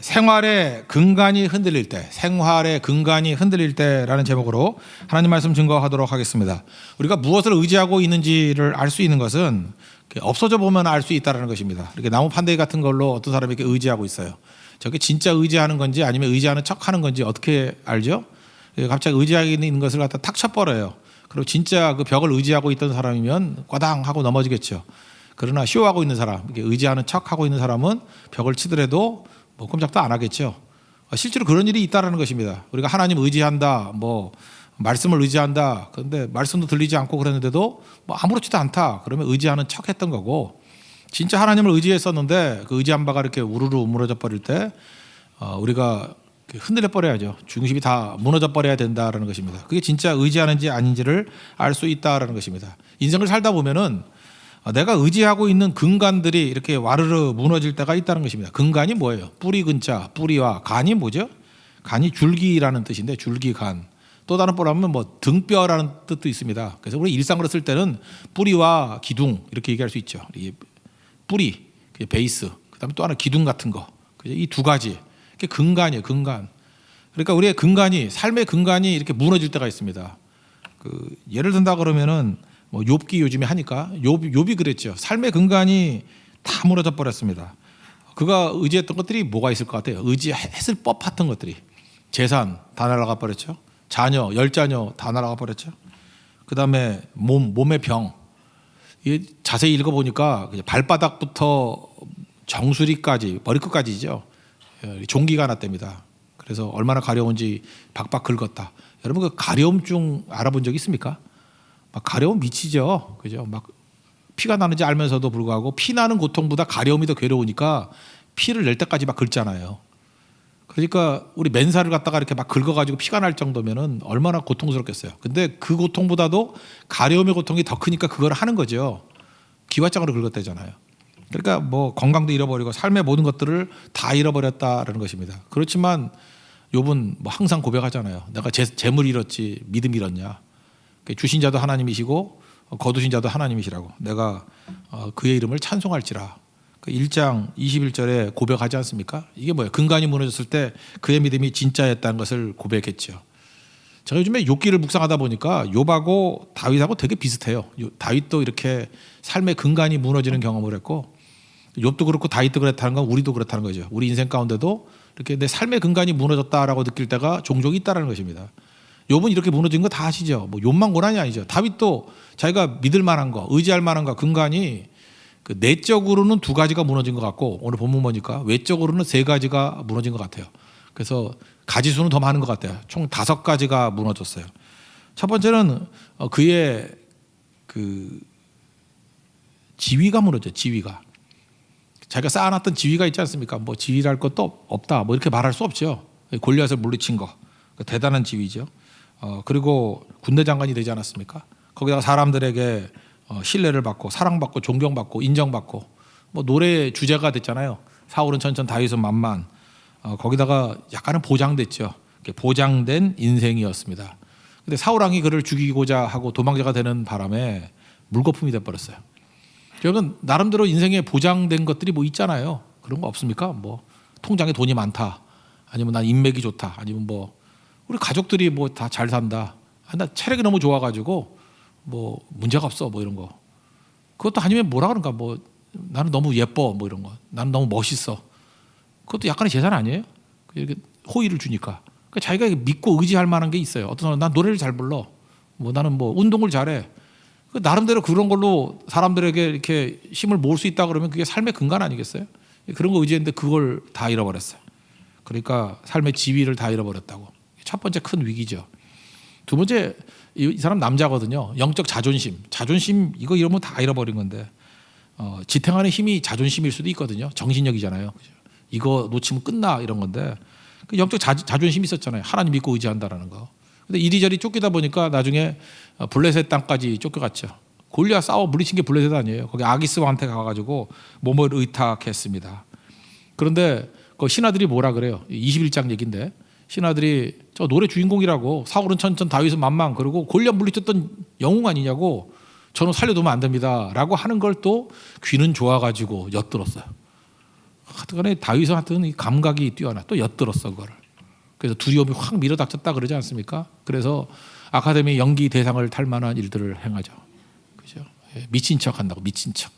생활의 근간이 흔들릴 때, 생활의 근간이 흔들릴 때라는 제목으로 하나님 말씀 증거하도록 하겠습니다. 우리가 무엇을 의지하고 있는지를 알 수 있는 것은 없어져 보면 알 수 있다는 것입니다. 이렇게 나무 판대기 같은 걸로 어떤 사람이 이렇게 의지하고 있어요. 저게 진짜 의지하는 건지 아니면 의지하는 척하는 건지 어떻게 알죠? 갑자기 의지하고 있는 것을 갖다 탁 쳐버려요. 그리고 진짜 그 벽을 의지하고 있던 사람이면 꽈당 하고 넘어지겠죠. 그러나 쇼하고 있는 사람, 이렇게 의지하는 척하고 있는 사람은 벽을 치더라도 뭐 꼼짝도 안 하겠죠. 실제로 그런 일이 있다는 것입니다. 우리가 하나님 의지한다, 뭐 말씀을 의지한다. 그런데 말씀도 들리지 않고 그랬는데도 뭐 아무렇지도 않다. 그러면 의지하는 척했던 거고, 진짜 하나님을 의지했었는데 그 의지한 바가 이렇게 우르르 무너져 버릴 때 우리가 흔들려 버려야죠. 중심이 다 무너져 버려야 된다라는 것입니다. 그게 진짜 의지하는지 아닌지를 알 수 있다라는 것입니다. 인생을 살다 보면은 내가 의지하고 있는 근간들이 이렇게 와르르 무너질 때가 있다는 것입니다. 근간이 뭐예요? 뿌리 근자, 뿌리와 간이 뭐죠? 간이 줄기라는 뜻인데 줄기간. 또 다른 말 하면 뭐 등뼈라는 뜻도 있습니다. 그래서 우리 일상으로 쓸 때는 뿌리와 기둥 이렇게 얘기할 수 있죠. 뿌리, 베이스, 그다음에 또 하나 기둥 같은 거. 이 두 가지. 이게 근간이에요, 근간. 그러니까 우리의 근간이, 삶의 근간이 이렇게 무너질 때가 있습니다. 예를 든다 그러면은 뭐 욥기 요즘에 하니까 욥이 그랬죠. 삶의 근간이 다 무너져 버렸습니다. 그가 의지했던 것들이 뭐가 있을 것 같아요? 의지했을 법했던 것들이 재산 다 날아가 버렸죠. 자녀, 10자녀 다 날아가 버렸죠. 그다음에 몸의 병. 자세히 읽어보니까 발바닥부터 정수리까지 머리끝까지죠. 종기가 났답니다. 그래서 얼마나 가려운지 박박 긁었다. 여러분 그 가려움증 알아본 적 있습니까? 막 가려움 미치죠. 그죠? 막 피가 나는지 알면서도 불구하고 피 나는 고통보다 가려움이 더 괴로우니까 피를 낼 때까지 막 긁잖아요. 그러니까 우리 맨살을 갖다가 이렇게 막 긁어가지고 피가 날 정도면은 얼마나 고통스럽겠어요. 근데 그 고통보다도 가려움의 고통이 더 크니까 그걸 하는 거죠. 기왓장으로 긁었다잖아요. 그러니까 뭐 건강도 잃어버리고 삶의 모든 것들을 다 잃어버렸다라는 것입니다. 그렇지만 욥은 뭐 항상 고백하잖아요. 내가 재물 잃었지 믿음 잃었냐. 주신 자도 하나님이시고 거두신 자도 하나님이시라고. 내가 그의 이름을 찬송할지라. 1장 21절에 고백하지 않습니까? 이게 뭐예요? 근간이 무너졌을 때 그의 믿음이 진짜였다는 것을 고백했죠. 제가 요즘에 욥기를 묵상하다 보니까 욥하고 다윗하고 되게 비슷해요. 다윗도 이렇게 삶의 근간이 무너지는 경험을 했고, 욥도 그렇고 다윗도 그렇다는 건 우리도 그렇다는 거죠. 우리 인생 가운데도 이렇게 내 삶의 근간이 무너졌다라고 느낄 때가 종종 있다는 것입니다. 욥은 이렇게 무너진 거 다 아시죠? 뭐 욥만 고난이 아니죠. 다윗도 자기가 믿을 만한 거, 의지할 만한 거, 근간이 그 내적으로는 2가지가 무너진 것 같고, 오늘 본문 보니까 외적으로는 3가지가 무너진 것 같아요. 그래서 가지수는 더 많은 것 같아요. 총 5가지가 무너졌어요. 첫 번째는 그의 그 지위가 무너져요. 지위가. 자기가 쌓아놨던 지위가 있지 않습니까? 뭐 지위랄 것도 없다. 뭐 이렇게 말할 수 없죠. 골리앗을 물리친 거. 대단한 지위죠. 그리고 군대 장관이 되지 않았습니까? 거기다가 사람들에게 신뢰를 받고 사랑받고 존경받고 인정받고 뭐 노래 주제가 됐잖아요. 사울은 천천 다윗은 만만. 거기다가 약간은 보장됐죠. 보장된 인생이었습니다. 근데 사울 왕이 그를 죽이고자 하고 도망자가 되는 바람에 물거품이 돼버렸어요. 여러분 나름대로 인생에 보장된 것들이 뭐 있잖아요. 그런 거 없습니까? 뭐 통장에 돈이 많다. 아니면 난 인맥이 좋다. 아니면 뭐 우리 가족들이 뭐 다 잘 산다. 나 체력이 너무 좋아가지고 뭐 문제가 없어. 뭐 이런 거. 그것도 아니면 뭐라 그런가. 뭐 나는 너무 예뻐. 뭐 이런 거. 나는 너무 멋있어. 그것도 약간의 재산 아니에요? 이렇게 호의를 주니까. 그러니까 자기가 믿고 의지할 만한 게 있어요. 어떤 사람은 난 노래를 잘 불러. 뭐 나는 뭐 운동을 잘해. 나름대로 그런 걸로 사람들에게 이렇게 힘을 모을 수 있다 그러면 그게 삶의 근간 아니겠어요? 그런 거 의지했는데 그걸 다 잃어버렸어요. 그러니까 삶의 지위를 다 잃어버렸다고. 첫 번째 큰 위기죠. 두 번째, 이 사람 남자거든요. 영적 자존심 이거 이러면 다 잃어버린 건데 지탱하는 힘이 자존심일 수도 있거든요. 정신력이잖아요. 이거 놓치면 끝나 이런 건데 영적 자존심이 있었잖아요. 하나님 믿고 의지한다라는 거. 근데 이리저리 쫓기다 보니까 나중에 블레셋 땅까지 쫓겨갔죠. 골리앗 싸워 물리친 게 블레셋 아니에요. 거기 아기스 왕한테 가가지고 몸을 의탁했습니다. 그런데 그 신하들이 뭐라 그래요? 21장 얘기인데 신하들이 저 노래 주인공이라고 사울은 천천 다윗은 만만 그러고 골리앗 물리쳤던 영웅 아니냐고 저는 살려두면 안 됩니다 라고 하는 걸 또 귀는 좋아가지고 엿들었어요. 하여튼간에 다윗은 하여튼 이 감각이 뛰어나 또 엿들었어 그거를. 그래서 두려움이 확 밀어닥쳤다 그러지 않습니까? 그래서 아카데미 연기 대상을 탈 만한 일들을 행하죠. 그죠? 미친 척 한다고 미친 척.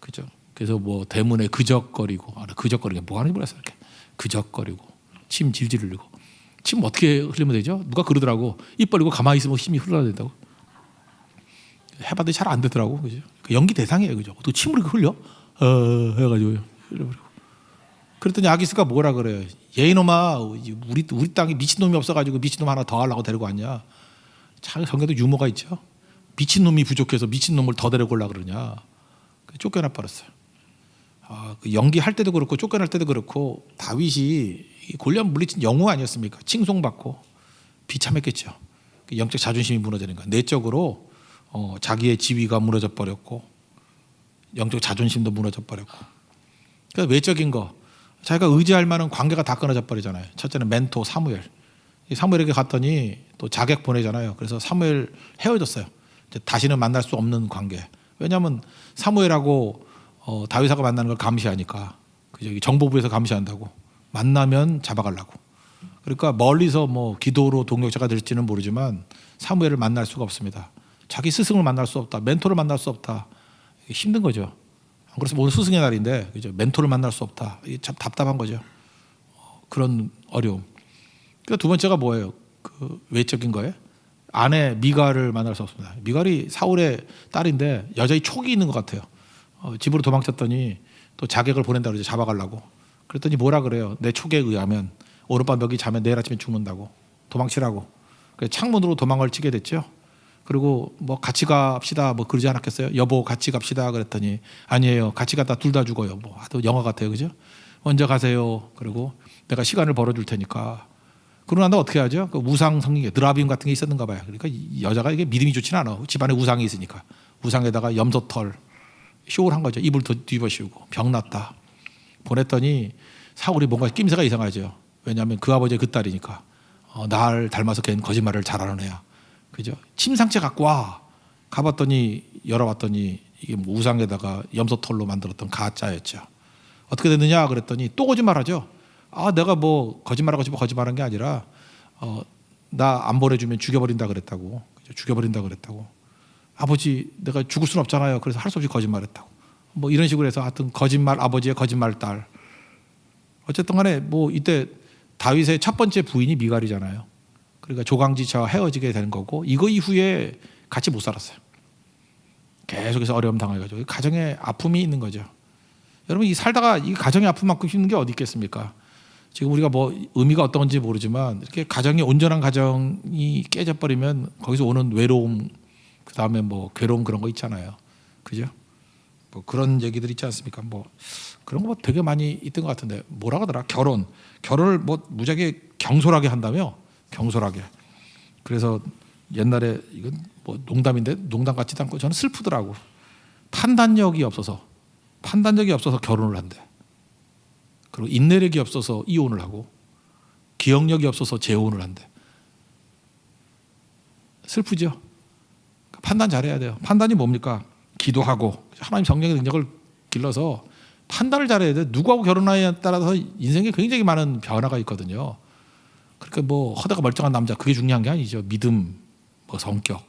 그죠? 그래서 뭐 대문에 그적거리고 그적거리게 뭐 하는지 몰랐어 이렇게 그적거리고 침 질질 흘리고 침 어떻게 흘리면 되죠? 누가 그러더라고 입 벌리고 가만히 있으면 힘이 흘러야 된다고. 해봤더니 잘 안 되더라고. 그죠? 그 연기 대상이에요. 그죠? 또 침을 이렇게 흘려? 해가지고 흘려버리고. 그랬더니 아기스가 뭐라 그래요? 얘 이놈아 우리 땅에 미친놈이 없어가지고 미친놈 하나 더 하려고 데리고 왔냐? 참 성경도 유머가 있죠. 미친놈이 부족해서 미친놈을 더 데리고 오려고 그러냐? 쫓겨나 버렸어요. 그 연기할 때도 그렇고 쫓겨날 때도 그렇고 다윗이 골리앗 물리친 영웅 아니었습니까? 칭송받고 비참했겠죠. 영적 자존심이 무너지는 거야. 내적으로 자기의 지위가 무너져 버렸고 영적 자존심도 무너져 버렸고. 그래서 외적인 거 자기가 의지할 만한 관계가 다 끊어져 버리잖아요. 첫째는 멘토 사무엘. 사무엘에게 갔더니 또 자객 보내잖아요. 그래서 사무엘 헤어졌어요. 이제 다시는 만날 수 없는 관계. 왜냐하면 사무엘하고 다윗하고 만나는 걸 감시하니까. 그죠? 정보부에서 감시한다고. 만나면 잡아가려고. 그러니까 멀리서 뭐 기도로 동역자가 될지는 모르지만 사무엘을 만날 수가 없습니다. 자기 스승을 만날 수 없다. 멘토를 만날 수 없다. 이게 힘든 거죠. 그래서 오늘 스승의 날인데 그죠? 멘토를 만날 수 없다. 이게 참 답답한 거죠. 그런 어려움. 그러니까 두 번째가 뭐예요? 그 외적인 거예요. 아내 미갈을 만날 수 없습니다. 미갈이 사울의 딸인데 여자의 촉이 있는 것 같아요. 집으로 도망쳤더니 또 자객을 보낸다 그러죠. 잡아가려고. 그랬더니 뭐라 그래요? 내 촉에 의하면 오늘밤 여기 자면 내일 아침에 죽는다고. 도망치라고. 그래서 창문으로 도망을 치게 됐죠. 그리고 뭐 같이 갑시다 뭐 그러지 않았겠어요? 여보 같이 갑시다 그랬더니 아니에요. 같이 갔다 둘 다 죽어요. 뭐 아주 영화 같아요. 그죠? 먼저 가세요. 그리고 내가 시간을 벌어줄 테니까. 그러고 난 다음에 어떻게 하죠? 그 우상 성경 드라빔 같은 게 있었는가 봐요. 그러니까 이 여자가 이게 믿음이 좋지는 않아. 집안에 우상이 있으니까. 우상에다가 염소털 쇼를 한 거죠. 이불 뒤집어 씌우고 병 났다. 보냈더니 사울이 뭔가 낌새가 이상하죠. 왜냐하면 그 아버지의 그 딸이니까. 날 닮아서 걔는 거짓말을 잘하는 애야. 그죠? 침상채 갖고 와. 가봤더니 열어봤더니 이게 뭐 우상에다가 염소털로 만들었던 가짜였죠. 어떻게 됐느냐 그랬더니 또 거짓말하죠. 내가 뭐 거짓말하고 싶어 거짓말한 게 아니라 나 안 보내주면 죽여버린다 그랬다고. 그죠? 죽여버린다 그랬다고. 아버지 내가 죽을 수는 없잖아요. 그래서 할 수 없이 거짓말했다고. 뭐 이런 식으로 해서 하여튼 거짓말 아버지의 거짓말 딸. 어쨌든 간에 뭐 이때 다윗의 첫 번째 부인이 미갈이잖아요. 그러니까 조강지처와 헤어지게 되는 거고 이거 이후에 같이 못 살았어요. 계속해서 어려움 당해가지고 가정에 아픔이 있는 거죠. 여러분 이 살다가 이 가정의 아픔만큼 힘든 게 어디 있겠습니까? 지금 우리가 뭐 의미가 어떤 건지 모르지만 이렇게 가정이 온전한 가정이 깨져버리면 거기서 오는 외로움 그 다음에 뭐 괴로움 그런 거 있잖아요. 그죠? 뭐 그런 얘기들 있지 않습니까? 뭐 그런 거 되게 많이 있던 것 같은데 뭐라 하더라? 결혼을 뭐 무지하게 경솔하게 한다며? 경솔하게. 그래서 옛날에 이건 뭐 농담인데 농담 같지도 않고 저는 슬프더라고. 판단력이 없어서 결혼을 한대. 그리고 인내력이 없어서 이혼을 하고 기억력이 없어서 재혼을 한대. 슬프죠. 판단 잘해야 돼요. 판단이 뭡니까? 기도하고 하나님 성령의 능력을 길러서 판단을 잘해야 돼. 누구하고 결혼하냐에 따라서 인생에 굉장히 많은 변화가 있거든요. 그러니까 뭐 허다가 멀쩡한 남자 그게 중요한 게 아니죠. 믿음, 뭐 성격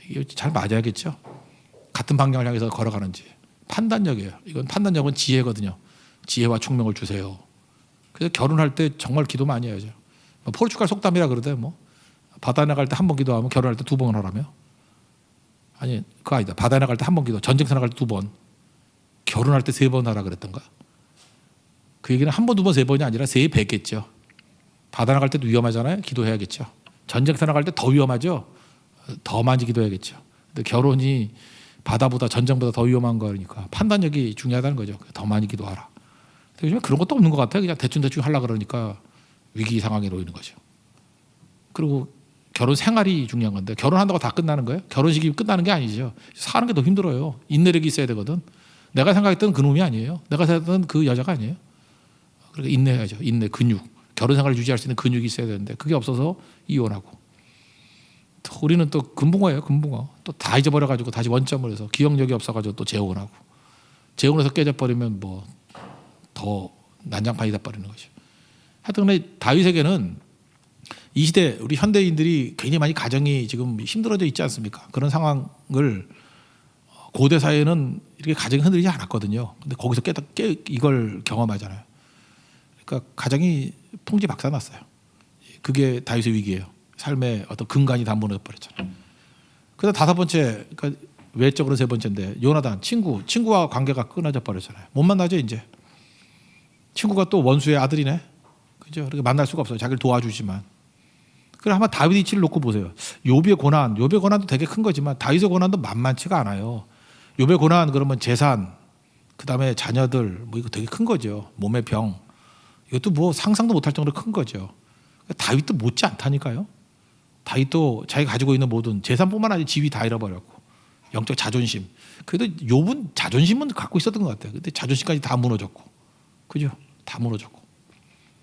이게 잘 맞아야겠죠. 같은 방향을 향해서 걸어가는지 판단력이에요. 이건 판단력은 지혜거든요. 지혜와 총명을 주세요. 그래서 결혼할 때 정말 기도 많이 해야죠. 뭐 포르투갈 속담이라 그러대. 뭐 바다 나갈 때 한 번 기도하면 결혼할 때 2번 하라며. 아니 그거 아니다. 바다 나갈 때 한 번 기도, 전쟁터 나갈 때 2번, 결혼할 때 3번 하라 그랬던가. 그 얘기는 1번, 2번, 3번이 아니라 3배겠죠. 바다 나갈 때도 위험하잖아요. 기도해야겠죠. 전쟁터 나갈 때 더 위험하죠. 더 많이 기도해야겠죠. 근데 결혼이 바다보다 전쟁보다 더 위험한 거니까 판단력이 중요하다는 거죠. 더 많이 기도하라. 요즘에 그런 것도 없는 것 같아요. 그냥 대충 하려고 그러니까 위기 상황에 놓이는 거죠. 그리고 결혼 생활이 중요한 건데 결혼한다고 다 끝나는 거예요? 결혼식이 끝나는 게 아니죠. 사는 게 더 힘들어요. 인내력이 있어야 되거든. 내가 생각했던 그 놈이 아니에요. 내가 생각했던 그 여자가 아니에요. 그러니까 인내해야죠. 인내, 근육. 결혼 생활을 유지할 수 있는 근육이 있어야 되는데 그게 없어서 이혼하고. 우리는 또 금붕어예요. 금붕어. 또 다 잊어버려가지고 다시 원점을 해서 기억력이 없어가지고 또 재혼하고. 재혼해서 깨져버리면 뭐 더 난장판이 돼버리는 거죠. 하여튼 근데 다윗에게는 이 시대 우리 현대인들이 굉장히 많이 가정이 지금 힘들어져 있지 않습니까? 그런 상황을 고대 사회는 이렇게 가정이 흔들리지 않았거든요. 근데 거기서 이걸 경험하잖아요. 그러니까 가정이 풍지박산났어요. 그게 다윗의 위기예요. 삶의 어떤 근간이 다 무너져 버렸잖아요. 그다음 다섯 번째, 그러니까 외적으로 세 번째인데 요나단 친구와 관계가 끊어져 버렸잖아요. 못 만나죠 이제. 친구가 또 원수의 아들이네. 그죠? 그렇게 만날 수가 없어요. 자기를 도와주지만. 그래 한번 다윗 이치를 놓고 보세요. 욥의 고난도 되게 큰 거지만 다윗의 고난도 만만치가 않아요. 욥의 고난 그러면 재산, 그다음에 자녀들 뭐 이거 되게 큰 거죠. 몸의 병. 이것도 뭐 상상도 못할 정도로 큰 거죠. 다윗도 못지 않다니까요. 다윗도 자기가 가지고 있는 모든 재산뿐만 아니라 지위 다 잃어버렸고 영적 자존심. 그래도 욥은 자존심은 갖고 있었던 것 같아요. 근데 자존심까지 다 무너졌고, 그죠? 다 무너졌고.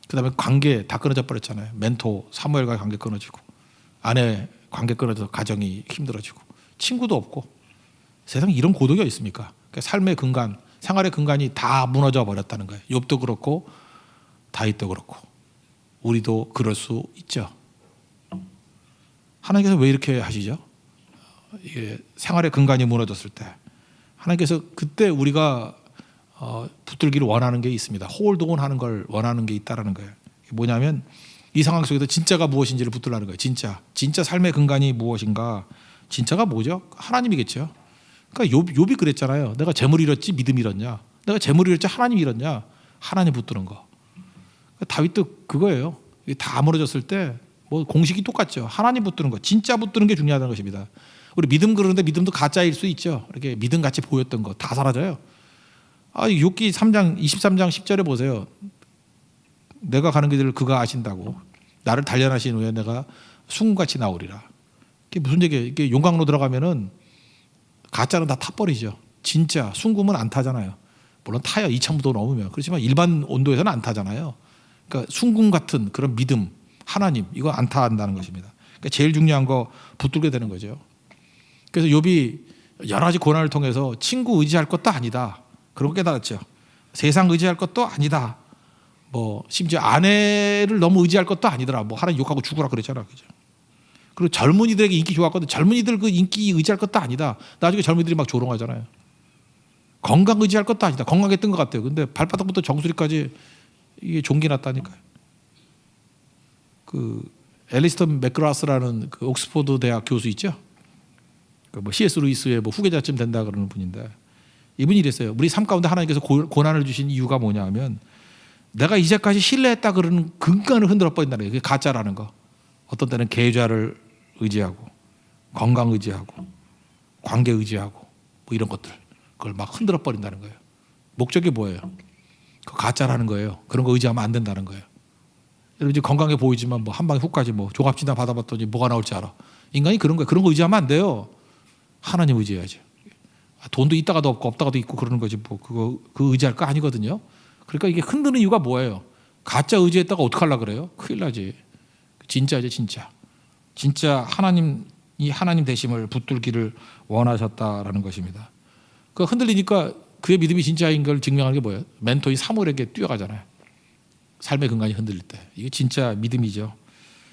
그다음에 관계 다 끊어져 버렸잖아요. 멘토 사무엘과의 관계 끊어지고, 아내 관계 끊어져서 가정이 힘들어지고, 친구도 없고. 세상에 이런 고독이 있습니까? 그러니까 삶의 근간, 생활의 근간이 다 무너져 버렸다는 거예요. 욥도 그렇고 다윗도 그렇고 우리도 그럴 수 있죠. 하나님께서 왜 이렇게 하시죠? 이게 생활의 근간이 무너졌을 때 하나님께서 그때 우리가 붙들기를 원하는 게 있습니다. 홀드온하는 걸 원하는 게 있다라는 거예요. 뭐냐면 이 상황 속에서 진짜가 무엇인지를 붙들라는 거예요. 진짜 삶의 근간이 무엇인가? 진짜가 뭐죠? 하나님이겠죠. 그러니까 욥이 그랬잖아요. 내가 재물 잃었지 믿음 잃었냐? 내가 재물 잃었지 하나님 잃었냐? 하나님 붙드는 거. 다윗도 그거예요. 다 무너졌을 때 뭐 공식이 똑같죠. 하나님 붙드는 거, 진짜 붙드는 게 중요하다는 것입니다. 우리 믿음 그러는데 믿음도 가짜일 수 있죠. 이렇게 믿음 같이 보였던 거 다 사라져요. 욥기 3장 23장 10절에 보세요. 내가 가는 길을 그가 아신다고 나를 단련하신 후에 내가 순금같이 나오리라. 이게 무슨 얘기예요? 이게 용광로 들어가면은 가짜는 다 타버리죠. 진짜 순금은 안 타잖아요. 물론 타요. 2000도 넘으면. 그렇지만 일반 온도에서는 안 타잖아요. 그러니까 순금 같은 그런 믿음, 하나님 이거 안 타한다는 것입니다. 그러니까 제일 중요한 거 붙들게 되는 거죠. 그래서 욥이 여러 가지 고난을 통해서 친구 의지할 것도 아니다. 그런 거 깨달았죠. 세상 의지할 것도 아니다. 뭐 심지어 아내를 너무 의지할 것도 아니더라. 뭐 하나님 욕하고 죽으라 그랬잖아. 그죠? 그리고 젊은이들에게 인기 좋았거든. 젊은이들 그 인기 의지할 것도 아니다. 나중에 젊은이들이 막 조롱하잖아요. 건강 의지할 것도 아니다. 건강했던 것 같아요. 근데 발바닥부터 정수리까지 이게 종기 났다니까요. 그 앨리스터 맥그라스라는 그 옥스포드 대학 교수 있죠. 그 뭐 C.S. 루이스의 뭐 후계자쯤 된다 그러는 분인데 이분이 이랬어요. 우리 삶 가운데 하나님께서 고난을 주신 이유가 뭐냐하면 내가 이제까지 신뢰했다 그러는 근간을 흔들어 버린다는 거예요. 그게 가짜라는 거. 어떤 때는 계좌를 의지하고 건강 의지하고 관계 의지하고 뭐 이런 것들 그걸 막 흔들어 버린다는 거예요. 목적이 뭐예요? 그 가짜라는 거예요. 그런 거 의지하면 안 된다는 거예요. 여러분 이제 건강해 보이지만 뭐 한 방에 훅까지 뭐 종합진단 받아봤더니 뭐가 나올지 알아. 인간이 그런 거예요. 그런 거 의지하면 안 돼요. 하나님 의지해야죠. 돈도 있다가도 없고 없다가도 있고 그러는 거지 뭐 그거 그 의지할 거 아니거든요. 그러니까 이게 흔드는 이유가 뭐예요? 가짜 의지했다가 어떡하려고 그래요? 큰일 나지. 진짜지 진짜. 진짜 하나님이 하나님 되심을 붙들기를 원하셨다라는 것입니다. 그 흔들리니까 그의 믿음이 진짜인 걸 증명하는 게 뭐예요? 멘토인 사무엘에게 뛰어가잖아요. 삶의 근간이 흔들릴 때. 이게 진짜 믿음이죠.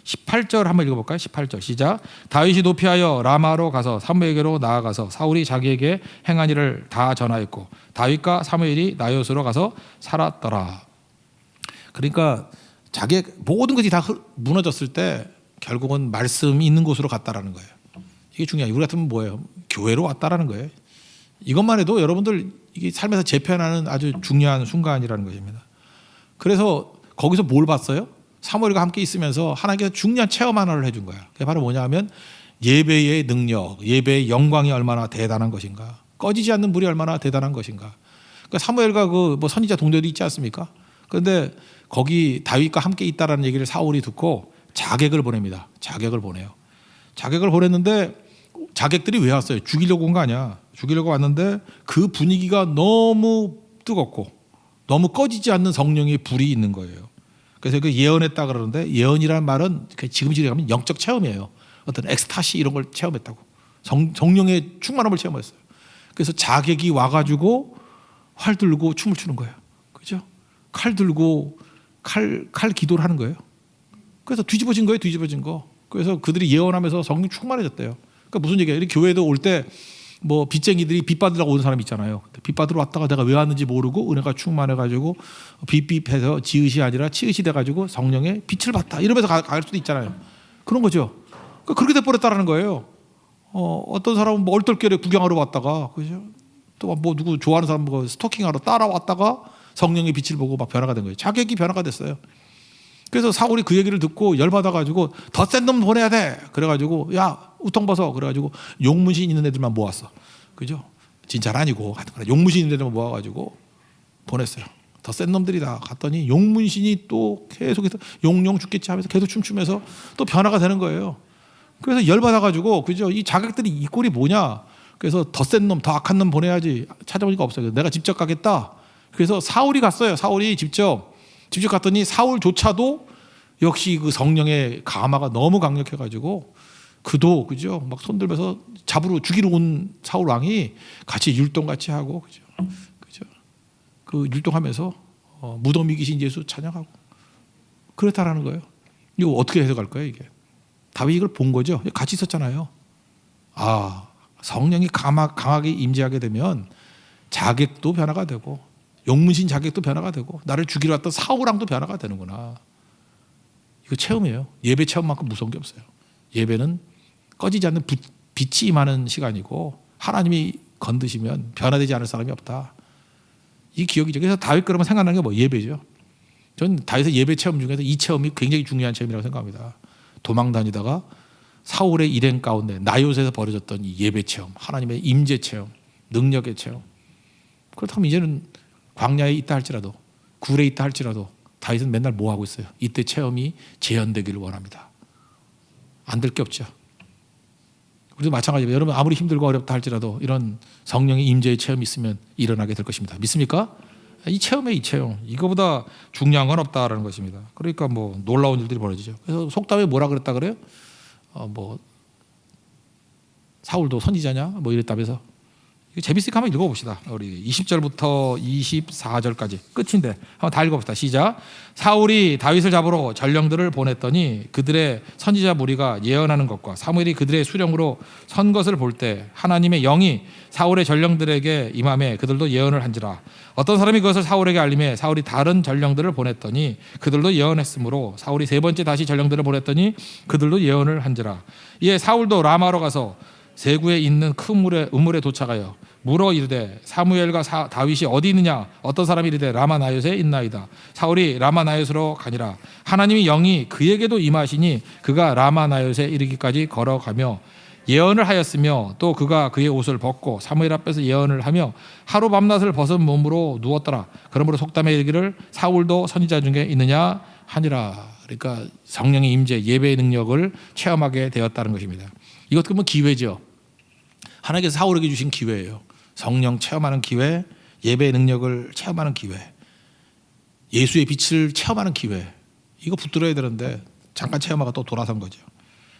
18절 한번 읽어볼까요? 18절 시작. 다윗이 도피하여 라마로 가서 사무엘에게로 나아가서 사울이 자기에게 행한 일을 다 전하였고 다윗과 사무엘이 나요스로 가서 살았더라. 그러니까 자기의 모든 것이 다 무너졌을 때 결국은 말씀이 있는 곳으로 갔다라는 거예요. 이게 중요해요. 우리 같으면 뭐예요? 교회로 왔다라는 거예요. 이것만 해도 여러분들 이게 삶에서 재편하는 아주 중요한 순간이라는 것입니다. 그래서 거기서 뭘 봤어요? 사무엘과 함께 있으면서 하나님께서 중요한 체험 하나를 해준 거야. 그게 바로 뭐냐면 예배의 능력, 예배의 영광이 얼마나 대단한 것인가, 꺼지지 않는 불이 얼마나 대단한 것인가. 그러니까 사무엘과 그 뭐 선지자 동료도 있지 않습니까? 그런데 거기 다윗과 함께 있다라는 얘기를 사울이 듣고 자객을 보냅니다. 자객을 보내요. 자객을 보냈는데 자객들이 왜 왔어요? 죽이려고 온 거 아니야. 죽이려고 왔는데 그 분위기가 너무 뜨겁고 너무 꺼지지 않는 성령의 불이 있는 거예요. 그래서 그 예언했다 그러는데 예언이라는 말은 지금 가면 영적 체험이에요. 어떤 엑스타시 이런 걸 체험했다고. 성령의 충만함을 체험했어요. 그래서 자객이 와가지고 활 들고 춤을 추는 거예요. 그죠? 칼 들고 칼 기도를 하는 거예요. 그래서 뒤집어진 거예요. 뒤집어진 거. 그래서 그들이 예언하면서 성령 충만해졌대요. 그러니까 무슨 얘기예요? 이렇게 교회도 올 때 뭐 빚쟁이들이 빚 받으려고 오는 사람 있잖아요. 빚 받으러 왔다가 내가 왜 왔는지 모르고 은혜가 충만해가지고 빚빚해서 지읒이 아니라 치읒이 돼가지고 성령의 빛을 받다 이러면서 갈 수도 있잖아요. 그런 거죠. 그러니까 그렇게 돼버렸다라는 거예요. 어떤 사람은 뭐 얼떨결에 구경하러 왔다가 그죠? 또 뭐 누구 좋아하는 사람 뭐 스토킹하러 따라왔다가 성령의 빛을 보고 막 변화가 된 거예요. 자격이 변화가 됐어요. 그래서 사울이 그 얘기를 듣고 열받아가지고 더 센 놈 보내야 돼. 그래가지고 야 우통 벗어. 그래가지고 용문신 있는 애들만 모았어. 그죠? 진짜는 아니고 용문신 있는 애들만 모아가지고 보냈어요. 더 센 놈들이다. 갔더니 용문신이 또 계속해서 용용 죽겠지 하면서 계속 춤추면서 또 변화가 되는 거예요. 그래서 열받아가지고 그죠? 이 자객들이 이 꼴이 뭐냐? 그래서 더 센 놈, 더 악한 놈 보내야지. 찾아보니까 없어요. 내가 직접 가겠다. 그래서 사울이 갔어요. 사울이 직접 갔더니 사울조차도 역시 그 성령의 감화가 너무 강력해가지고 그도 그죠? 막 손들면서 잡으러 죽이러 온 사울 왕이 같이 율동같이 하고 그죠? 그 율동하면서 무덤 이기신 예수 찬양하고 그랬다라는 거예요. 이거 어떻게 해석할 거예요 이게? 다윗이 이걸 본 거죠. 같이 있었잖아요. 아 성령이 강하게 임재하게 되면 자객도 변화가 되고 용문신 자객도 변화가 되고 나를 죽이러 왔던 사울왕도 변화가 되는구나. 이거 체험이에요. 예배 체험만큼 무서운 게 없어요. 예배는 꺼지지 않는 빛이 임하는 시간이고 하나님이 건드시면 변화되지 않을 사람이 없다. 이 기억이죠. 그래서 다윗 그러면 생각나는 게 뭐 예배죠. 저는 다윗의 예배 체험 중에서 이 체험이 굉장히 중요한 체험이라고 생각합니다. 도망 다니다가 사울의 일행 가운데 나요새에서 벌어졌던 이 예배 체험, 하나님의 임재 체험, 능력의 체험. 그렇다면 이제는 광야에 있다 할지라도 굴에 있다 할지라도 다윗은 맨날 뭐 하고 있어요? 이때 체험이 재현되기를 원합니다. 안 될 게 없죠. 우리도 마찬가지입니다. 여러분 아무리 힘들고 어렵다 할지라도 이런 성령의 임재의 체험이 있으면 일어나게 될 것입니다. 믿습니까? 이 체험에 이 체험. 이거보다 중요한 건 없다라는 것입니다. 그러니까 뭐 놀라운 일들이 벌어지죠. 그래서 속담에 뭐라 그랬다 그래요? 뭐 사울도 선지자냐? 뭐 이랬다면서. 이거 재밌으니까 한번 읽어봅시다. 우리 20절부터 24절까지 끝인데 한번 다 읽어봅시다. 시작. 사울이 다윗을 잡으러 전령들을 보냈더니 그들의 선지자 무리가 예언하는 것과 사무엘이 그들의 수령으로 선 것을 볼 때 하나님의 영이 사울의 전령들에게 임함에 그들도 예언을 한지라. 어떤 사람이 그것을 사울에게 알림해 사울이 다른 전령들을 보냈더니 그들도 예언했으므로 사울이 세 번째 다시 전령들을 보냈더니 그들도 예언을 한지라. 이에 사울도 라마로 가서 세구에 있는 큰 우물에 도착하여 물어 이르되 사무엘과 다윗이 어디 있느냐? 어떤 사람이 이르되 라마나요스에 있나이다. 사울이 라마나요스로 가니라. 하나님이 영이 그에게도 임하시니 그가 라마나요스에 이르기까지 걸어가며 예언을 하였으며 또 그가 그의 옷을 벗고 사무엘 앞에서 예언을 하며 하루 밤낮을 벗은 몸으로 누웠더라. 그러므로 속담에 이르기를 사울도 선지자 중에 있느냐 하니라. 그러니까 성령의 임재 예배의 능력을 체험하게 되었다는 것입니다. 이것도 그러면 기회죠. 하나님께서 사울에게 주신 기회예요. 성령 체험하는 기회, 예배의 능력을 체험하는 기회, 예수의 빛을 체험하는 기회. 이거 붙들어야 되는데 잠깐 체험하고 또 돌아선 거죠.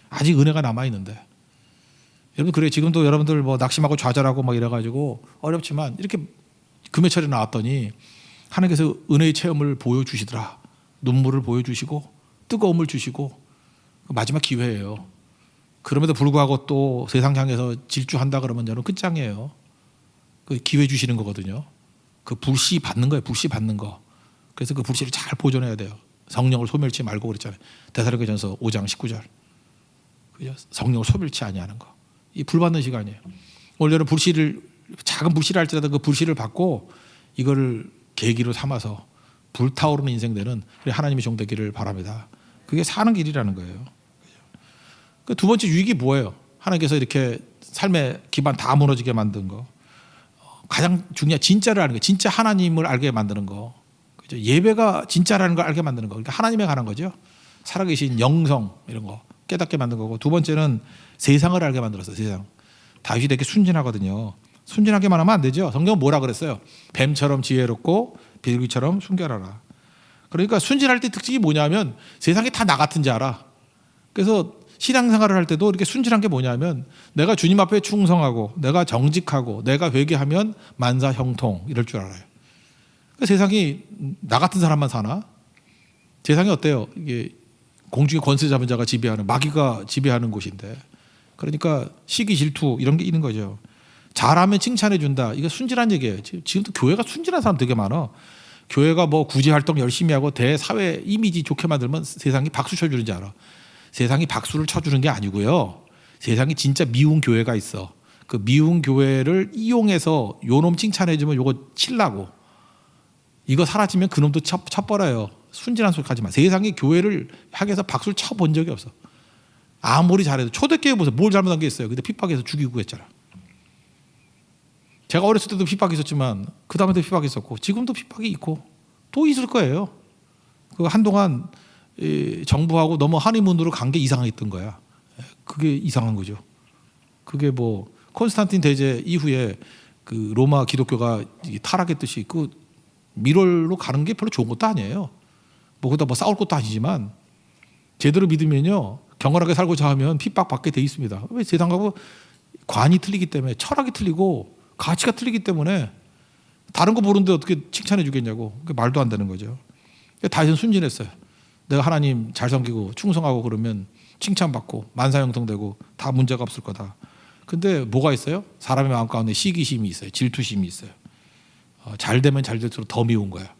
아직 은혜가 남아있는데. 여러분 그래 지금도 여러분들 뭐 낙심하고 좌절하고 막 이래가지고 어렵지만 이렇게 금요철에 나왔더니 하나님께서 은혜의 체험을 보여주시더라. 눈물을 보여주시고 뜨거움을 주시고 마지막 기회예요. 그럼에도 불구하고 또 세상 향해서 질주한다 그러면 여러분 끝장이에요. 그 기회 주시는 거거든요. 그 불씨 받는 거예요. 불씨 받는 거. 그래서 그 불씨를 잘 보존해야 돼요. 성령을 소멸치 말고 그랬잖아요. 데살로니가전서 5장 19절. 그죠? 성령을 소멸치 아니하는 거. 이 불 받는 시간이에요. 오늘 여러분 불씨를 작은 불씨를 할지라도 그 불씨를 받고 이거를 계기로 삼아서 불타오르는 인생 되는 하나님의 종 되기를 바랍니다. 그게 사는 길이라는 거예요. 그 두 번째 유익이 뭐예요? 하나님께서 이렇게 삶의 기반 다 무너지게 만든 거. 가장 중요한 진짜를 아는 거, 진짜 하나님을 알게 만드는 거. 그죠? 예배가 진짜라는 걸 알게 만드는 거. 그러니까 하나님에 관한 거죠. 살아계신 영성 이런 거 깨닫게 만든 거고. 두 번째는 세상을 알게 만들었어요. 세상. 다윗이 되게 순진하거든요. 순진하게만 하면 안 되죠. 성경은 뭐라 그랬어요? 뱀처럼 지혜롭고 비둘기처럼 순결하라. 그러니까 순진할 때 특징이 뭐냐면 세상이 다 나 같은지 알아. 그래서 신앙생활을 할 때도 이렇게 순진한 게 뭐냐면 내가 주님 앞에 충성하고 내가 정직하고 내가 회개하면 만사 형통 이럴 줄 알아요. 그러니까 세상이 나 같은 사람만 사나? 세상이 어때요? 이게 공중의 권세 잡은 자가 지배하는, 마귀가 지배하는 곳인데, 그러니까 시기 질투 이런 게 있는 거죠. 잘하면 칭찬해 준다. 이거 순진한 얘기예요. 지금도 교회가 순진한 사람 되게 많아. 교회가 뭐 구제 활동 열심히 하고 대사회 이미지 좋게 만들면 세상이 박수 쳐주는 줄 알아. 세상이 박수를 쳐주는 게 아니고요. 세상이 진짜 미운 교회가 있어. 그 미운 교회를 이용해서 요놈 칭찬해 주면 요거 칠라고. 이거 사라지면 그놈도 쳐버려요. 순진한 소리 하지 마. 세상에 교회를 향해서 박수를 쳐본 적이 없어. 아무리 잘해도 초대교회 보세요. 뭘 잘못한 게 있어요. 근데 핍박해서 죽이고 했잖아. 제가 어렸을 때도 핍박이 있었지만 그 다음에도 핍박이 있었고 지금도 핍박이 있고 또 있을 거예요. 그 한동안 정부하고 너무 한의문으로 간 게 이상했던 거야. 그게 이상한 거죠. 그게 뭐 콘스탄틴 대제 이후에 그 로마 기독교가 타락했듯이 그 미럴로 가는 게 별로 좋은 것도 아니에요. 뭐 그다 뭐 싸울 것도 아니지만 제대로 믿으면요 경건하게 살고자 하면 핍박받게 돼 있습니다. 왜? 세상하고 관이 틀리기 때문에, 철학이 틀리고 가치가 틀리기 때문에 다른 거 모르는데 어떻게 칭찬해 주겠냐고. 그게 말도 안 되는 거죠. 다윗은 순진했어요. 내가 하나님 잘 섬기고 충성하고 그러면 칭찬받고 만사형통되고 다 문제가 없을 거다. 근데 뭐가 있어요? 사람의 마음 가운데 시기심이 있어요. 질투심이 있어요. 잘 되면 잘 될수록 더 미운 거야.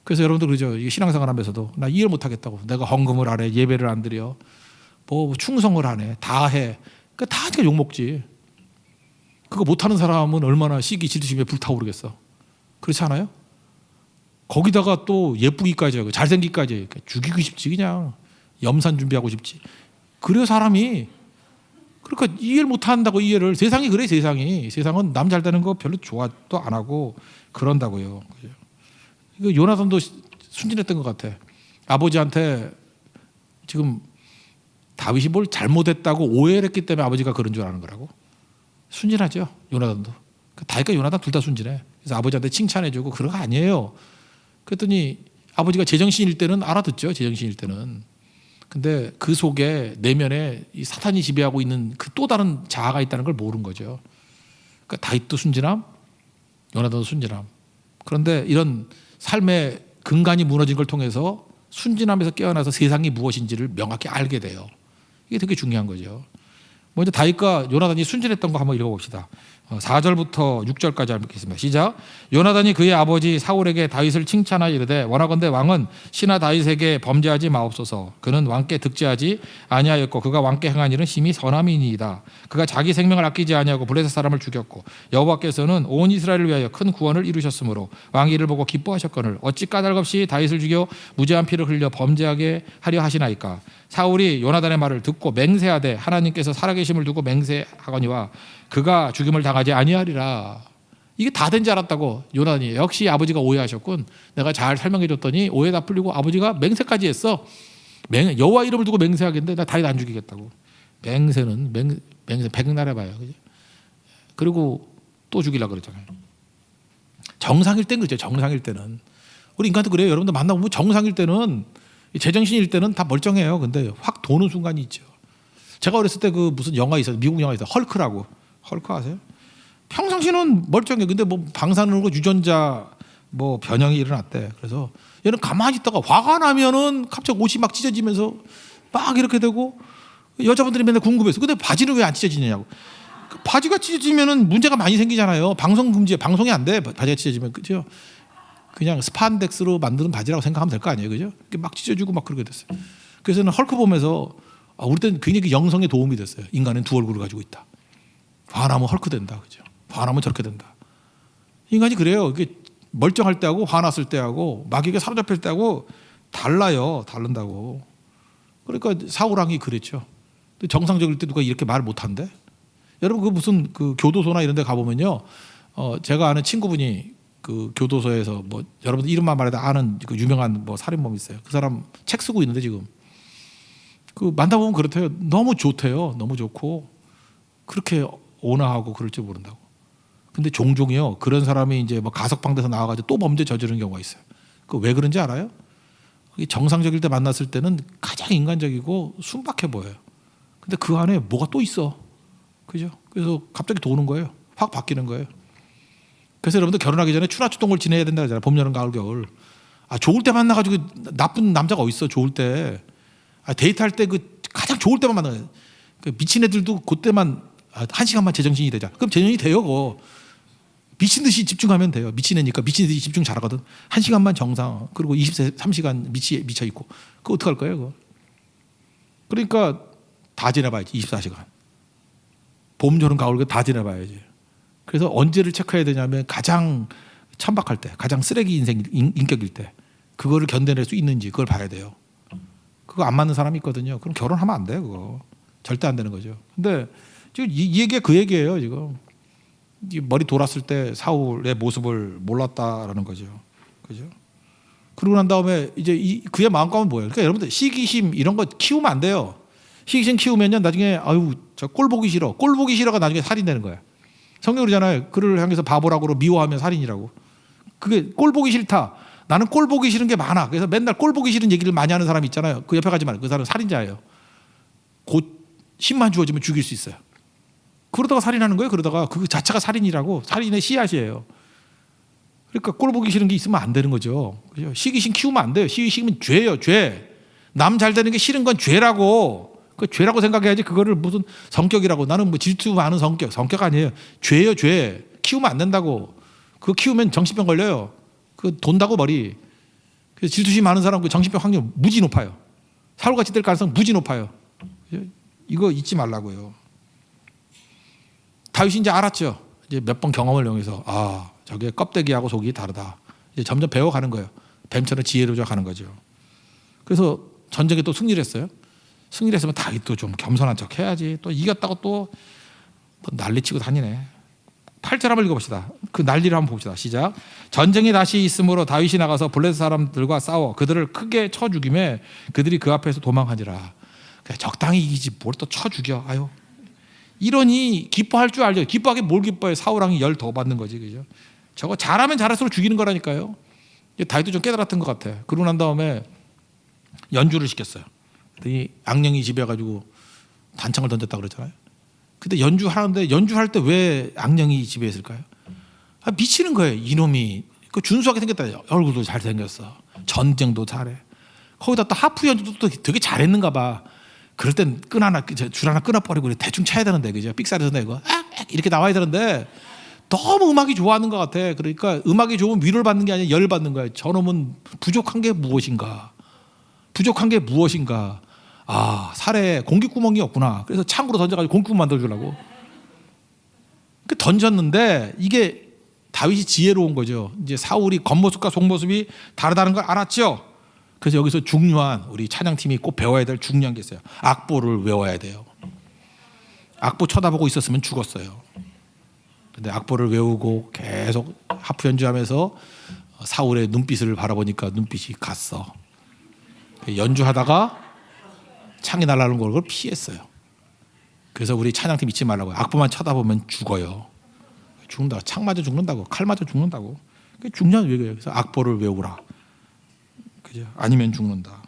그래서 여러분들 그러죠. 신앙생활 하면서도 나 이해를 못 하겠다고. 내가 헌금을 안 해, 예배를 안 드려, 뭐 충성을 안 해, 다 해. 그러니까 다 하니까 욕먹지. 그거 못하는 사람은 얼마나 시기 질투심에 불타오르겠어. 그렇지 않아요? 거기다가 또 예쁘기까지 하고 잘생기기까지 죽이고 싶지. 그냥 염산 준비하고 싶지. 그래요 사람이. 그러니까 이해를 못한다고. 이해를. 세상이 그래. 세상은 남 잘 되는 거 별로 좋아도 안 하고 그런다고요. 이거 요나단도 순진했던 것 같아. 아버지한테 지금 다윗이 뭘 잘못했다고 오해를 했기 때문에 아버지가 그런 줄 아는 거라고. 순진하죠 요나단도. 다윗과 요나단 둘 다 순진해. 그래서 아버지한테 칭찬해주고 그런 거 아니에요. 그랬더니 아버지가 제정신일 때는 알아듣죠. 제정신일 때는. 근데 그 속에 내면에 이 사탄이 지배하고 있는 그 또 다른 자아가 있다는 걸 모르는 거죠. 그러니까 다윗도 순진함, 요나단도 순진함. 그런데 이런 삶의 근간이 무너진 걸 통해서 순진함에서 깨어나서 세상이 무엇인지를 명확히 알게 돼요. 이게 되게 중요한 거죠. 먼저 다윗과 요나단이 순진했던 거 한번 읽어봅시다. 4절부터 6절까지 읽겠습니다. 시작. 요나단이 그의 아버지 사울에게 다윗을 칭찬하여 이르되 원하건대 왕은 신하 다윗에게 범죄하지 마옵소서. 그는 왕께 득죄하지 아니하였고 그가 왕께 행한 일은 심히 선함이니이다. 그가 자기 생명을 아끼지 아니하고 블레셋 사람을 죽였고 여호와께서는 온 이스라엘을 위하여 큰 구원을 이루셨으므로 왕이 이를 보고 기뻐하셨거늘 어찌 까닭없이 다윗을 죽여 무죄한 피를 흘려 범죄하게 하려 하시나이까. 사울이 요나단의 말을 듣고 맹세하되 하나님께서 살아계심을 두고 맹세하거니와 그가 죽임을 당하지 아니하리라. 이게 다 된 줄 알았다고 요나단이. 역시 아버지가 오해하셨군. 내가 잘 설명해 줬더니 오해 다 풀리고 아버지가 맹세까지 했어. 여호와 이름을 두고 맹세하겠는데 나 다윗 안 죽이겠다고. 맹세 백날 해봐요. 그죠? 그리고 또 죽이려고 그러잖아요. 정상일 땐 그렇죠. 정상일 때는. 우리 인간도 그래요. 여러분들 만나보면 정상일 때는, 제정신일 때는 다 멀쩡해요. 근데 확 도는 순간이 있죠. 제가 어렸을 때 그 무슨 영화 있어요. 미국 영화 있어요. 헐크라고. 헐크 아세요? 평상시는 멀쩡해. 근데 뭐 방사능으로 유전자 뭐 변형이 일어났대. 그래서 얘는 가만히 있다가 화가 나면은 갑자기 옷이 막 찢어지면서 막 이렇게 되고, 여자분들이 맨날 궁금해서 근데 바지는 왜 안 찢어지냐고. 바지가 찢어지면은 문제가 많이 생기잖아요. 방송 금지에, 방송이 안 돼. 바지가 찢어지면. 그죠? 그냥 스판덱스로 만드는 바지라고 생각하면 될 거 아니에요. 그죠? 막 찢어지고 막 그렇게 됐어요. 그래서 저는 헐크 보면서 우리 때는 굉장히 영성에 도움이 됐어요. 인간은 두 얼굴을 가지고 있다. 화나면 헐크 된다. 그죠? 화나면 저렇게 된다. 인간이 그래요. 이게 멀쩡할 때하고 화났을 때하고 마귀에게 사로잡힐 때하고 달라요. 다른다고. 그러니까 사울왕이 그랬죠. 정상적일 때 누가 이렇게 말 못한대? 여러분 그 무슨 그 교도소나 이런 데 가보면요. 제가 아는 친구분이 그 교도소에서 뭐 여러분들 이름만 말해도 아는 그 유명한 뭐 살인범 있어요. 그 사람 책 쓰고 있는데 지금 그 만나보면 그렇대요. 너무 좋대요. 너무 좋고 그렇게 온화하고 그럴 줄 모른다고. 근데 종종요 그런 사람이 이제 뭐 가석방돼서 나와가지고 또 범죄 저지르는 경우가 있어요. 그 왜 그런지 알아요? 정상적일 때 만났을 때는 가장 인간적이고 순박해 보여요. 근데 그 안에 뭐가 또 있어. 그죠? 그래서 갑자기 도는 거예요. 확 바뀌는 거예요. 그래서 여러분들 결혼하기 전에 추나추동을 지내야 된다 그러잖아요. 봄, 여름, 가을, 겨울. 좋을 때 만나가지고 나쁜 남자가 어디 있어? 좋을 때. 데이트할 때 그 가장 좋을 때만 만나요. 그 미친 애들도 그때만 1시간만 제정신이 되자. 그럼 제정신이 돼요. 그거. 미친 듯이 집중하면 돼요. 미친 애니까 미친 듯이 집중 잘하거든. 1시간만 정상. 그리고 23시간 미쳐 있고. 그거 어떡할 거예요? 그거. 그러니까 다 지내봐야지. 24시간. 봄, 여름, 가을 다 지내봐야지. 그래서 언제를 체크해야 되냐면 가장 천박할 때, 가장 쓰레기 인격일 때 그거를 견뎌낼 수 있는지 그걸 봐야 돼요. 그거 안 맞는 사람이 있거든요. 그럼 결혼하면 안 돼요. 그거 절대 안 되는 거죠. 근데 지금 이 얘기가 그 얘기예요. 지금 머리 돌았을 때 사울의 모습을 몰랐다라는 거죠. 그죠? 그러고 난 다음에 이제 그의 마음감은 뭐예요? 그러니까 여러분들 시기심 이런 거 키우면 안 돼요. 시기심 키우면요 나중에 저 꼴 보기 싫어. 꼴 보기 싫어가 나중에 살인되는 거야. 성경 그러잖아요. 그를 향해서 바보라고 미워하면 살인이라고. 그게 꼴 보기 싫다. 나는 꼴 보기 싫은 게 많아. 그래서 맨날 꼴 보기 싫은 얘기를 많이 하는 사람 있잖아요. 그 옆에 가지 말아요. 그 사람은 살인자예요. 곧 10만 주어지면 죽일 수 있어요. 그러다가 살인하는 거예요. 그러다가 그 자체가 살인이라고. 살인의 씨앗이에요. 그러니까 꼴 보기 싫은 게 있으면 안 되는 거죠. 그죠? 시기심 키우면 안 돼요. 시기심은 죄예요. 죄. 남 잘 되는 게 싫은 건 죄라고. 그 죄라고 생각해야지 그거를 무슨 성격이라고. 나는 뭐 질투 많은 성격 아니에요. 죄예요. 죄. 키우면 안 된다고. 그거 키우면 정신병 걸려요. 그 돈다고 머리. 그래서 질투심 많은 사람 그 정신병 확률 무지 높아요. 사울같이 될 가능성 무지 높아요. 이거 잊지 말라고요. 다윗이 이제 알았죠. 이제 몇 번 경험을 이용해서 저게 껍데기하고 속이 다르다. 이제 점점 배워가는 거예요. 뱀처럼 지혜로워져 가는 거죠. 그래서 전쟁에 또 승리를 했어요. 승리를 했으면 다윗도 좀 겸손한 척 해야지. 또 이겼다고 또 난리치고 다니네. 8절 한번 읽어봅시다. 그 난리를 한번 봅시다. 시작. 전쟁이 다시 있으므로 다윗이 나가서 블레셋 사람들과 싸워 그들을 크게 쳐 죽이매 그들이 그 앞에서 도망하니라. 적당히 이기지 뭘 또 쳐 죽여. 이러니 기뻐할 줄 알죠. 기뻐하게 뭘 기뻐해. 사울왕이 열 더 받는 거지. 그죠? 저거 잘하면 잘할수록 죽이는 거라니까요. 다윗도 좀 깨달았던 것 같아. 그러고 난 다음에 연주를 시켰어요. 이 악령이 지배해가지고 단창을 던졌다 그랬잖아요. 근데 연주할 때 왜 악령이 지배했을까요? 미치는 거예요. 이놈이 그 준수하게 생겼다. 얼굴도 잘 생겼어. 전쟁도 잘해. 거기다 또 하프 연주도 또 되게 잘했는가 봐. 그럴 땐 줄 하나 끊어버리고 대충 쳐야 되는데 그죠? 삑사리에서 내고 이렇게 나와야 되는데 너무 음악이 좋아하는 것 같아. 그러니까 음악이 좋으면 위로를 받는 게 아니라 열을 받는 거예요. 저놈은 부족한 게 무엇인가? 살에 공기구멍이 없구나. 그래서 창으로 던져가지고 공기구멍 만들어주려고. 던졌는데 이게 다윗이 지혜로운 거죠. 이제 사울이 겉모습과 속모습이 다르다는 걸 알았죠. 그래서 여기서 중요한 우리 찬양팀이 꼭 배워야 될 중요한 게 있어요. 악보를 외워야 돼요. 악보 쳐다보고 있었으면 죽었어요. 근데 악보를 외우고 계속 하프 연주하면서 사울의 눈빛을 바라보니까 눈빛이 갔어. 연주하다가 창이 날아오는 걸 피했어요. 그래서 우리 찬양팀 잊지 말라고요. 악보만 쳐다보면 죽어요. 죽는다. 창 맞아 죽는다고. 칼 맞아 죽는다고. 그게 중요한 얘기예요. 그래서 악보를 외우라. 그죠? 아니면 죽는다.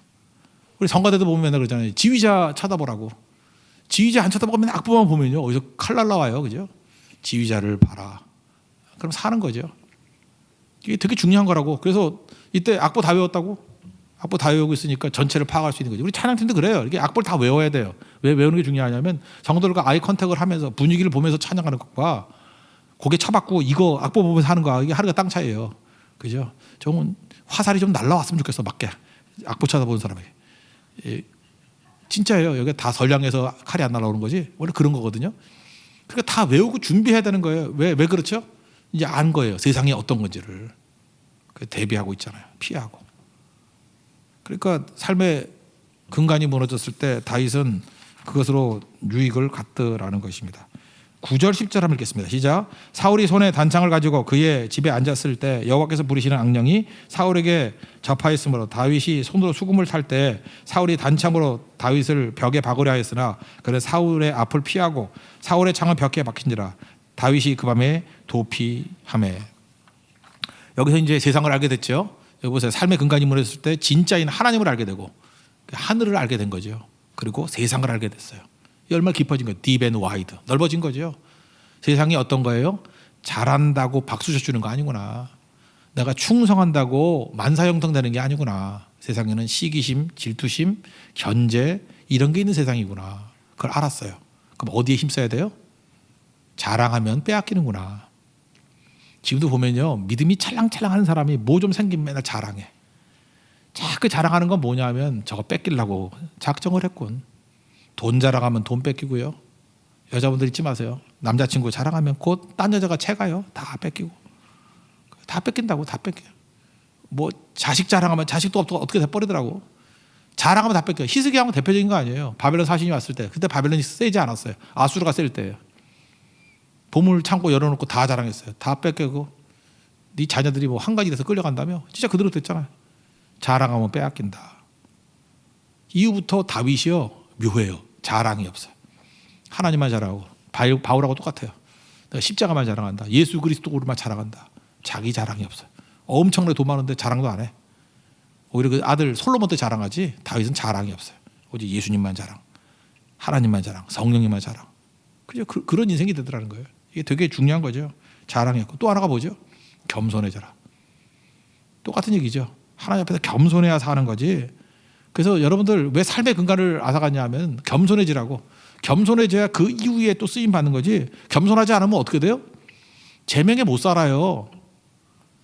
우리 성가대도 보면 맨날 그러잖아요. 지휘자 쳐다보라고. 지휘자 안 쳐다보고 맨날 악보만 보면요. 어디서 칼 날라와요. 그죠? 지휘자를 봐라. 그럼 사는 거죠. 이게 되게 중요한 거라고. 그래서 이때 악보 다 외웠다고? 악보 다 외우고 있으니까 전체를 파악할 수 있는 거죠. 우리 찬양팀도 그래요. 이렇게 악보를 다 외워야 돼요. 왜 외우는 게 중요하냐면 성도들과 아이 컨택을 하면서 분위기를 보면서 찬양하는 것과 고개 쳐박고 이거 악보 보면서 하는 거 이게 하루가 땅 차이예요. 그죠? 저건 화살이 좀 날라왔으면 좋겠어. 맞게. 악보 쳐다보는 사람에게. 진짜예요. 여기 다 선량해서 칼이 안 날아오는 거지. 원래 그런 거거든요. 그러니까 다 외우고 준비해야 되는 거예요. 왜 그렇죠? 이제 안 거예요. 세상이 어떤 건지를. 대비하고 있잖아요. 피하고. 그러니까 삶의 근간이 무너졌을 때 다윗은 그것으로 유익을 갖더라는 것입니다. 9절 10절 한번 읽겠습니다. 시작. 사울이 손에 단창을 가지고 그의 집에 앉았을 때 여호와께서 부르시는 악령이 사울에게 접하였으므로 다윗이 손으로 수금을 탈 때 사울이 단창으로 다윗을 벽에 박으려 하였으나 그는 사울의 앞을 피하고 사울의 창은 벽에 박힌지라 다윗이 그 밤에 도피하매. 여기서 이제 세상을 알게 됐죠. 여기 보세요. 삶의 근간이 무너졌을 때 진짜인 하나님을 알게 되고 하늘을 알게 된 거죠. 그리고 세상을 알게 됐어요. 얼마나 깊어진 거예요. Deep and wide. 넓어진 거죠. 세상이 어떤 거예요? 잘한다고 박수 쳐주는 거 아니구나. 내가 충성한다고 만사형통 되는 게 아니구나. 세상에는 시기심, 질투심, 견제 이런 게 있는 세상이구나. 그걸 알았어요. 그럼 어디에 힘써야 돼요? 자랑하면 빼앗기는구나. 지금도 보면요, 믿음이 찰랑찰랑하는 사람이 뭐 좀 생기면 맨날 자랑해. 자꾸 자랑하는 건 뭐냐면 저거 뺏기려고 작정을 했군. 돈 자랑하면 돈 뺏기고요. 여자분들 잊지 마세요. 남자친구 자랑하면 곧 딴 여자가 채가요. 다 뺏기고. 다 뺏긴다고. 다 뺏겨요. 뭐 자식 자랑하면 자식도 어떻게 돼버리더라고. 자랑하면 다 뺏겨요. 히스기야는 대표적인 거 아니에요. 바벨론 사신이 왔을 때. 그때 바벨론이 세지 않았어요. 아수르가 셀 때예요. 보물 창고 열어놓고 다 자랑했어요. 다 뺏기고. 네 자녀들이 뭐 한 가지 돼서 끌려간다며. 진짜 그대로 됐잖아요. 자랑하면 빼앗긴다. 이후부터 다윗이요 묘해요. 자랑이 없어요. 하나님만 자랑하고 바울하고 똑같아요. 내가 십자가만 자랑한다. 예수 그리스도로만 자랑한다. 자기 자랑이 없어요. 엄청나게 돈 많은데 자랑도 안 해. 오히려 그 아들 솔로몬 때 자랑하지 다윗은 자랑이 없어요. 오직 예수님만 자랑, 하나님만 자랑, 성령님만 자랑. 그죠? 그런 인생이 되더라는 거예요. 이게 되게 중요한 거죠. 자랑이 없고 또 하나가 뭐죠? 겸손해져라. 똑같은 얘기죠. 하나님 앞에서 겸손해야 사는 거지. 그래서 여러분들 왜 삶의 근간을 앗아갔냐 하면 겸손해지라고. 겸손해져야 그 이후에 또 쓰임 받는 거지. 겸손하지 않으면 어떻게 돼요? 제명에 못 살아요.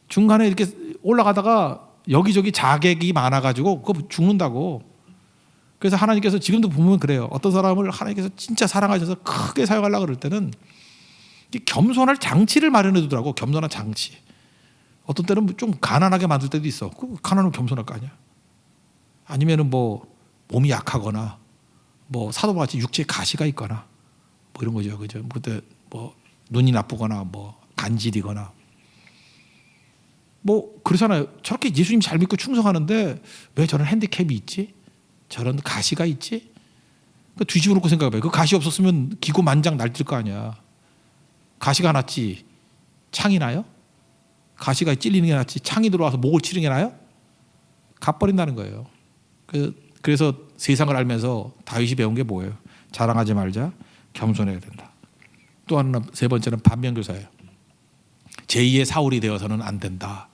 중간에 이렇게 올라가다가 여기저기 자객이 많아가지고 그거 죽는다고. 그래서 하나님께서 지금도 보면 그래요. 어떤 사람을 하나님께서 진짜 사랑하셔서 크게 사용하려고 그럴 때는 겸손할 장치를 마련해 두더라고. 겸손한 장치. 어떤 때는 좀 가난하게 만들 때도 있어. 가난하면 겸손할 거 아니야. 아니면은 뭐 몸이 약하거나 뭐 사도와 같이 육체에 가시가 있거나 뭐 이런 거죠. 그죠? 그때 뭐 눈이 나쁘거나 뭐 간질이거나 뭐 그러잖아요. 저렇게 예수님 잘 믿고 충성하는데 왜 저런 핸디캡이 있지? 저런 가시가 있지? 뒤집어 놓고 생각해봐요. 그 가시 없었으면 기고만장 날뛸 거 아니야. 가시가 났지 창이 나요? 가시가 찔리는 게 낫지 창이 들어와서 목을 치는 게 나요? 가버린다는 거예요. 그래서 세상을 알면서 다윗이 배운 게 뭐예요? 자랑하지 말자, 겸손해야 된다. 또 하나 세 번째는 반면교사예요. 제2의 사울이 되어서는 안 된다.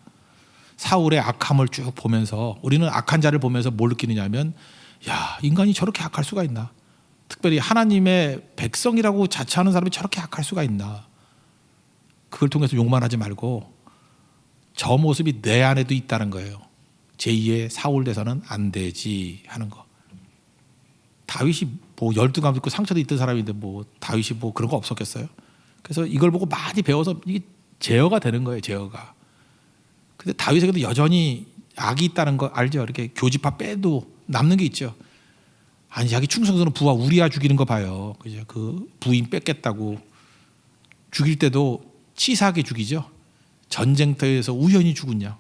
사울의 악함을 쭉 보면서 우리는 악한 자를 보면서 뭘 느끼느냐면 야, 인간이 저렇게 악할 수가 있나? 특별히 하나님의 백성이라고 자처하는 사람이 저렇게 악할 수가 있나? 그걸 통해서 욕만 하지 말고 저 모습이 내 안에도 있다는 거예요. 제2의 사울 돼서는 안 되지 하는 거. 다윗이 뭐 열등감 있고 상처도 있던 사람인데 뭐 다윗이 뭐 그런 거 없었겠어요? 그래서 이걸 보고 많이 배워서 이게 제어가 되는 거예요. 제어가. 근데 다윗에게도 여전히 악이 있다는 거 알죠? 이렇게 교집합 빼도 남는 게 있죠. 아니 자기 충성스러운 부하 우리야 죽이는 거 봐요. 그죠? 그 부인 뺏겠다고 죽일 때도 치사하게 죽이죠. 전쟁터에서 우연히 죽은 양.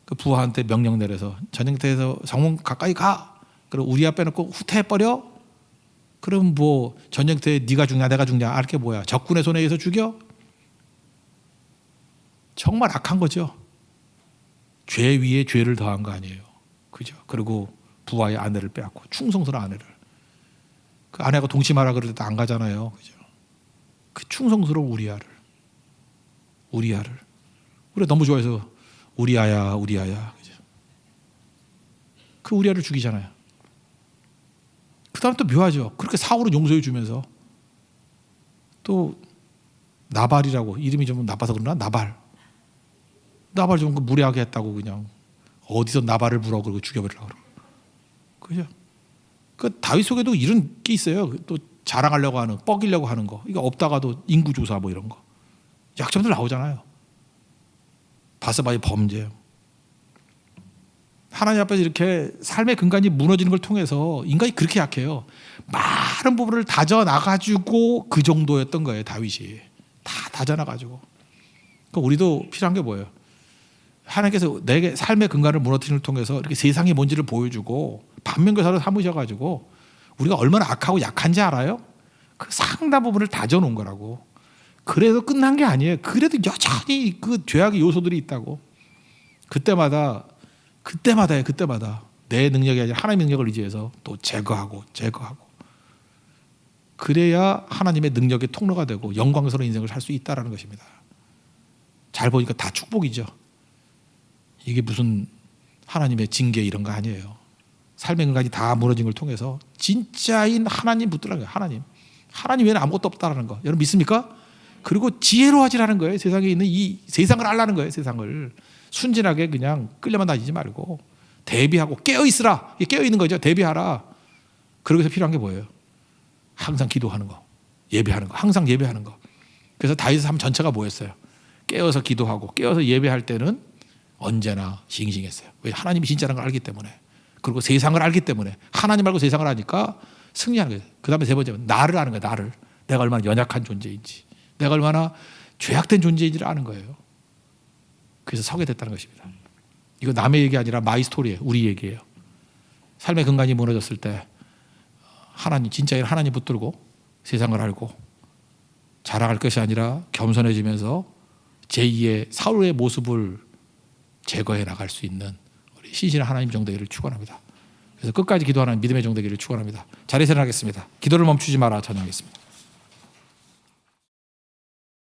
그 부하한테 명령 내려서 전쟁터에서 성문 가까이 가. 그럼 우리야 빼놓고 후퇴해버려. 그럼 뭐 전쟁터에 네가 죽냐 내가 죽냐 알 게 뭐야. 적군의 손에 의해서 죽여. 정말 악한 거죠. 죄 위에 죄를 더한 거 아니에요. 그죠? 그리고 부하의 아내를 빼앗고 충성스러운 아내를. 그 아내가 동침하라 그럴 때도 안 가잖아요. 그죠? 그 충성스러운 우리아를. 우리가 너무 좋아해서 우리아야. 그죠? 그 우리아를 죽이잖아요. 그 다음에 또 묘하죠. 그렇게 사울은 용서해 주면서 또 나발이라고 이름이 좀 나빠서 그러나 나발 좀 무례하게 했다고 그냥 어디서 나발을 물어 그러고 죽여버리려고 그러고. 그죠? 그 다윗 속에도 이런 게 있어요. 또 자랑하려고 하는, 뻐기려고 하는 거. 이거 없다가도 인구조사 뭐 이런 거. 약점들 나오잖아요. 바세바의 범죄. 하나님 앞에서 이렇게 삶의 근간이 무너지는 걸 통해서 인간이 그렇게 약해요. 많은 부분을 다져나가지고 그 정도였던 거예요. 다윗이. 다 다져나가지고. 그러니까 우리도 필요한 게 뭐예요? 하나님께서 내게 삶의 근간을 무너뜨리는 걸 통해서 이렇게 세상이 뭔지를 보여주고 반면교사로 삼으셔가지고 우리가 얼마나 악하고 약한지 알아요? 그 상당 부분을 다져놓은 거라고. 그래도 끝난 게 아니에요. 그래도 여전히 그 죄악의 요소들이 있다고. 그때마다 내 능력이 아니라 하나님의 능력을 의지해서 또 제거하고 그래야 하나님의 능력의 통로가 되고 영광스러운 인생을 살 수 있다는 것입니다. 잘 보니까 다 축복이죠. 이게 무슨 하나님의 징계 이런 거 아니에요. 삶의 근간이 다 무너진 걸 통해서 진짜인 하나님 붙들라는 거예요. 하나님 외에는 아무것도 없다라는 거. 여러분 믿습니까? 그리고 지혜로워지라는 거예요. 세상에 있는 이 세상을 알라는 거예요. 세상을 순진하게 그냥 끌려만 다니지 말고 대비하고 깨어 있으라. 깨어 있는 거죠. 대비하라. 그러기 위해서 필요한 게 뭐예요? 항상 기도하는 거, 예배하는 거, 항상 예배하는 거. 그래서 다윗의 삶 전체가 뭐였어요? 깨어서 기도하고 깨어서 예배할 때는 언제나 싱싱했어요. 왜? 하나님이 진짜라는 걸 알기 때문에. 그리고 세상을 알기 때문에. 하나님 말고 세상을 아니까 승리하는 거예요. 그 다음에 세 번째는 나를 아는 거예요. 나를. 내가 얼마나 연약한 존재인지, 내가 얼마나 죄악된 존재인지를 아는 거예요. 그래서 서게 됐다는 것입니다. 이거 남의 얘기 아니라 마이 스토리예요. 우리 얘기예요. 삶의 근간이 무너졌을 때 하나님, 진짜인 하나님 붙들고 세상을 알고 자랑할 것이 아니라 겸손해지면서 제2의 사울의 모습을 제거해 나갈 수 있는 우리 신실한 하나님 정되기를 축원합니다. 그래서 끝까지 기도하는 믿음의 정되기를 축원합니다. 자리에서 일어나겠습니다. 기도를 멈추지 마라 찬양하겠습니다.